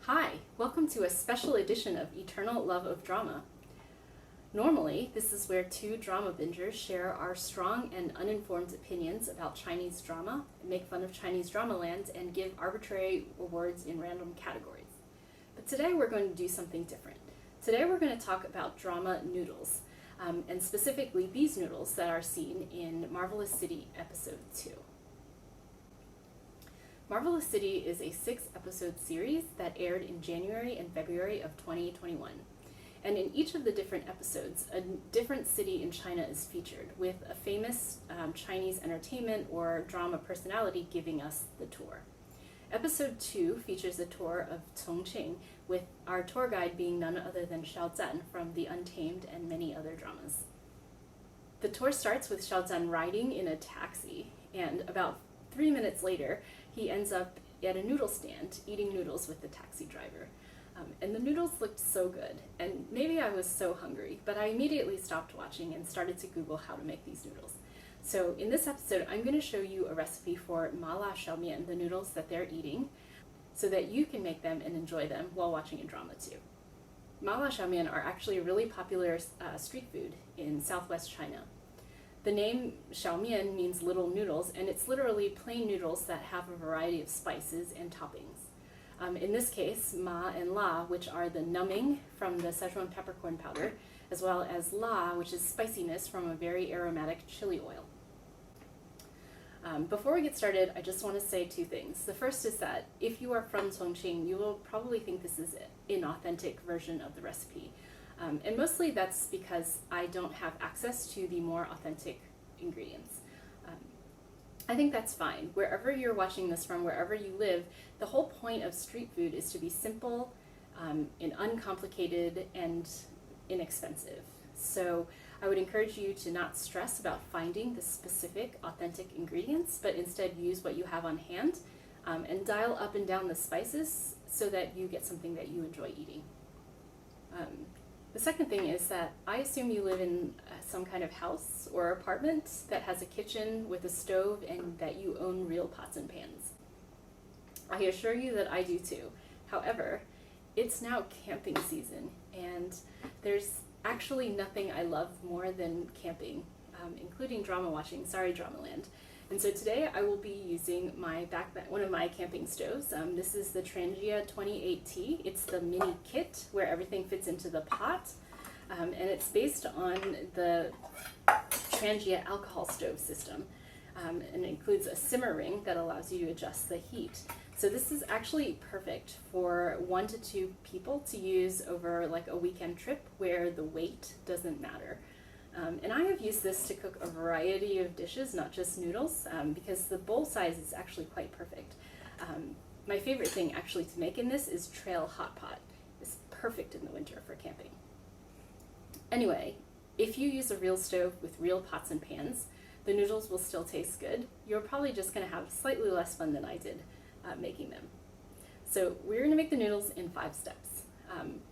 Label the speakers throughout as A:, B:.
A: Hi, welcome to a special edition of Eternal Love of Drama. Normally, this is where two drama bingers share our strong and uninformed opinions about Chinese drama, make fun of Chinese drama land, and give arbitrary awards in random categories. But today we're going to do something different. Today we're going to talk about drama noodles, and specifically these noodles that are seen in Marvelous City Episode 2. Marvelous City is a 6-episode series that aired in January and February of 2021. And in each of the different episodes, a different city in China is featured, with a famous Chinese entertainment or drama personality giving us the tour. Episode 2 features a tour of Chongqing, with our tour guide being none other than Xiao Zhan from The Untamed and many other dramas. The tour starts with Xiao Zhan riding in a taxi, and about 3 minutes later, he ends up at a noodle stand eating noodles with the taxi driver. And the noodles looked so good, and maybe I was so hungry, but I immediately stopped watching and started to Google how to make these noodles. So in this episode, I'm going to show you a recipe for Mala Xiao Mian, the noodles that they're eating, so that you can make them and enjoy them while watching a drama too. Mala Xiao Mian are actually a really popular street food in southwest China. The name Xiao Mian means little noodles, and it's literally plain noodles that have a variety of spices and toppings. In this case, ma and la, which are the numbing from the Szechuan peppercorn powder, as well as la, which is spiciness from a very aromatic chili oil. Before we get started, I just want to say two things. The first is that if you are from Chongqing, you will probably think this is an inauthentic version of the recipe. And mostly that's because I don't have access to the more authentic ingredients. I think that's fine. Wherever you're watching this from, wherever you live, the whole point of street food is to be simple and uncomplicated and inexpensive. So I would encourage you to not stress about finding the specific authentic ingredients, but instead use what you have on hand and dial up and down the spices so that you get something that you enjoy eating. The second thing is that I assume you live in some kind of house or apartment that has a kitchen with a stove and that you own real pots and pans. I assure you that I do too. However, it's now camping season, and there's actually nothing I love more than camping, including drama watching. Sorry, Dramaland. And so today I will be using one of my camping stoves. This is the Trangia 28T. It's the mini kit where everything fits into the pot. And it's based on the Trangia alcohol stove system. And it includes a simmer ring that allows you to adjust the heat. So this is actually perfect for 1 to 2 people to use over like a weekend trip where the weight doesn't matter. And I have used this to cook a variety of dishes, not just noodles, because the bowl size is actually quite perfect. My favorite thing actually to make in this is trail hot pot. It's perfect in the winter for camping. Anyway, if you use a real stove with real pots and pans, the noodles will still taste good. You're probably just going to have slightly less fun than I did making them. So we're going to make the noodles in 5 steps.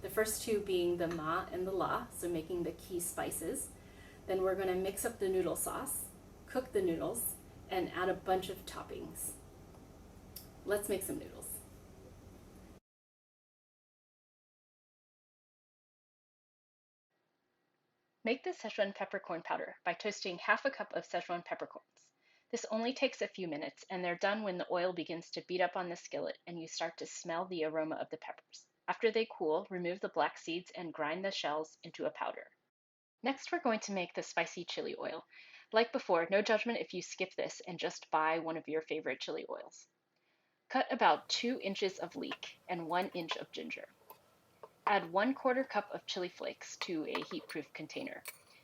A: The first 2 being the ma and the la, so making the key spices. Then we're going to mix up the noodle sauce, cook the noodles, and add a bunch of toppings. Let's make some noodles. Make the Szechuan peppercorn powder by toasting half a cup of Szechuan peppercorns. This only takes a few minutes, and they're done when the oil begins to beat up on the skillet and you start to smell the aroma of the peppers. After they cool, remove the black seeds and grind the shells into a powder. Next, we're going to make the spicy chili oil. Like before, no judgment if you skip this and just buy one of your favorite chili oils. Cut about 2 inches of leek and 1 inch of ginger. Add 1/4 cup of chili flakes to a heat-proof container.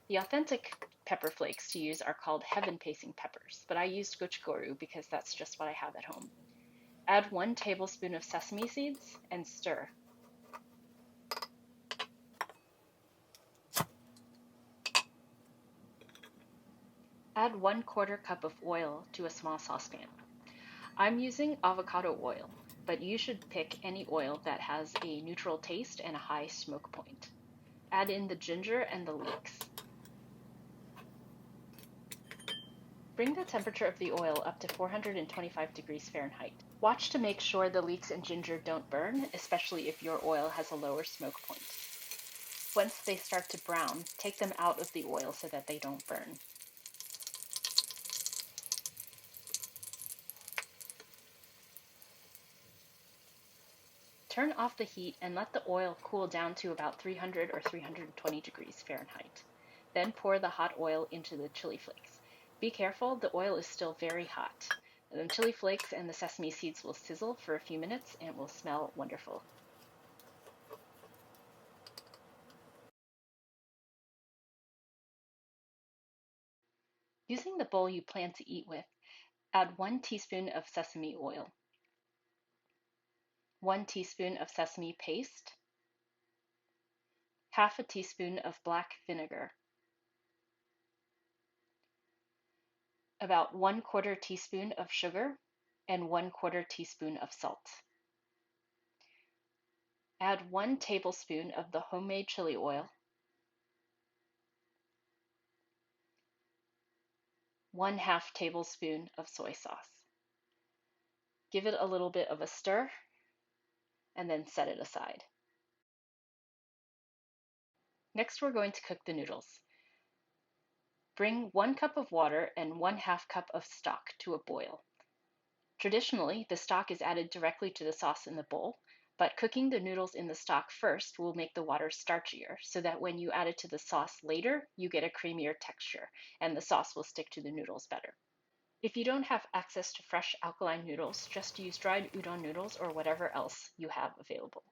A: The authentic pepper flakes to use are called heaven-pacing peppers, but I used gochugaru because that's just what I have at home. Add 1 tablespoon of sesame seeds and stir. Add 1/4 cup of oil to a small saucepan. I'm using avocado oil, but you should pick any oil that has a neutral taste and a high smoke point. Add in the ginger and the leeks. Bring the temperature of the oil up to 425 degrees Fahrenheit. Watch to make sure the leeks and ginger don't burn, especially if your oil has a lower smoke point. Once they start to brown, take them out of the oil so that they don't burn. Turn off the heat and let the oil cool down to about 300 or 320 degrees Fahrenheit. Then pour the hot oil into the chili flakes. Be careful, the oil is still very hot. The chili flakes and the sesame seeds will sizzle for a few minutes and will smell wonderful. Using the bowl you plan to eat with, add 1 teaspoon of sesame oil, 1 teaspoon of sesame paste, half a teaspoon of black vinegar, about 1/4 teaspoon of sugar, and 1/4 teaspoon of salt. Add 1 tablespoon of the homemade chili oil, 1/2 tablespoon of soy sauce. Give it a little bit of a stir, and then set it aside. Next, we're going to cook the noodles. Bring 1 cup of water and 1/2 cup of stock to a boil. Traditionally, the stock is added directly to the sauce in the bowl, but cooking the noodles in the stock first will make the water starchier, so that when you add it to the sauce later, you get a creamier texture, and the sauce will stick to the noodles better. If you don't have access to fresh alkaline noodles, just use dried udon noodles or whatever else you have available.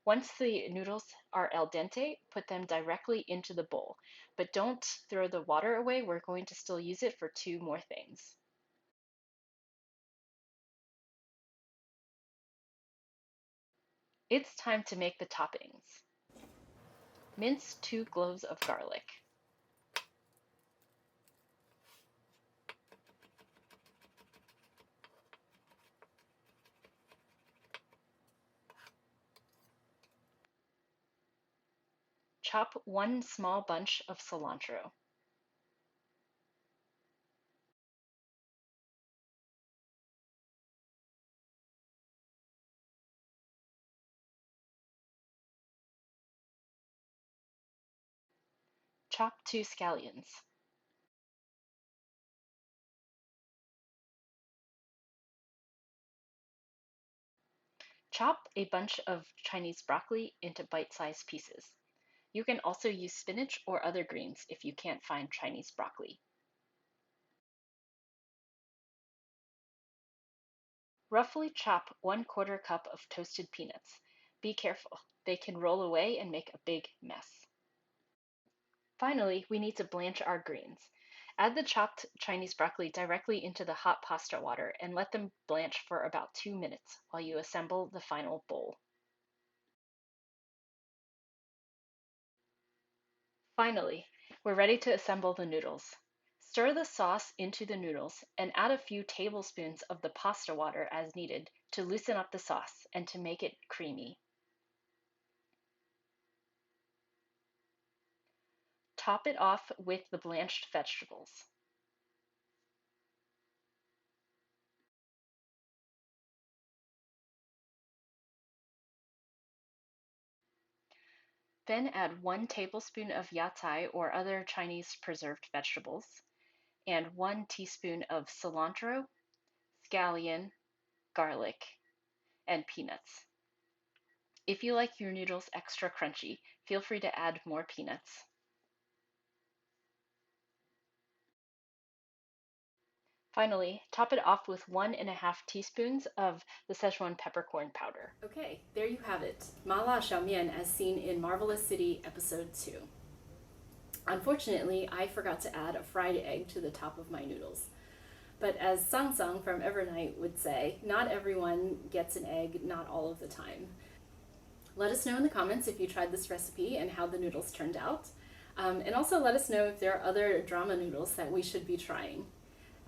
A: Once the noodles are al dente, put them directly into the bowl, but don't throw the water away. We're going to still use it for 2 more things. It's time to make the toppings. Mince 2 cloves of garlic. Chop 1 small bunch of cilantro. Chop 2 scallions. Chop a bunch of Chinese broccoli into bite-sized pieces. You can also use spinach or other greens if you can't find Chinese broccoli. Roughly chop 1/4 cup of toasted peanuts. Be careful, they can roll away and make a big mess. Finally, we need to blanch our greens. Add the chopped Chinese broccoli directly into the hot pasta water and let them blanch for about 2 minutes while you assemble the final bowl. Finally, we're ready to assemble the noodles. Stir the sauce into the noodles and add a few tablespoons of the pasta water as needed to loosen up the sauce and to make it creamy. Top it off with the blanched vegetables. Then add 1 tablespoon of yatai or other Chinese preserved vegetables and 1 teaspoon of cilantro, scallion, garlic, and peanuts. If you like your noodles extra crunchy, feel free to add more peanuts. Finally, top it off with 1½ teaspoons of the Szechuan peppercorn powder. Okay, there you have it. Mala Xiao Mian as seen in Marvelous City Episode 2. Unfortunately, I forgot to add a fried egg to the top of my noodles. But as Sang Sang from Evernight would say, not everyone gets an egg, not all of the time. Let us know in the comments if you tried this recipe and how the noodles turned out. And also let us know if there are other drama noodles that we should be trying.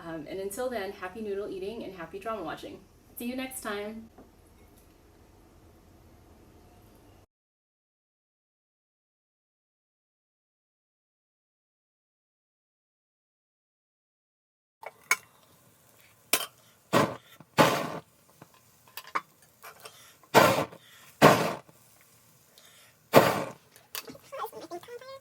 A: And until then, happy noodle eating and happy drama watching. See you next time!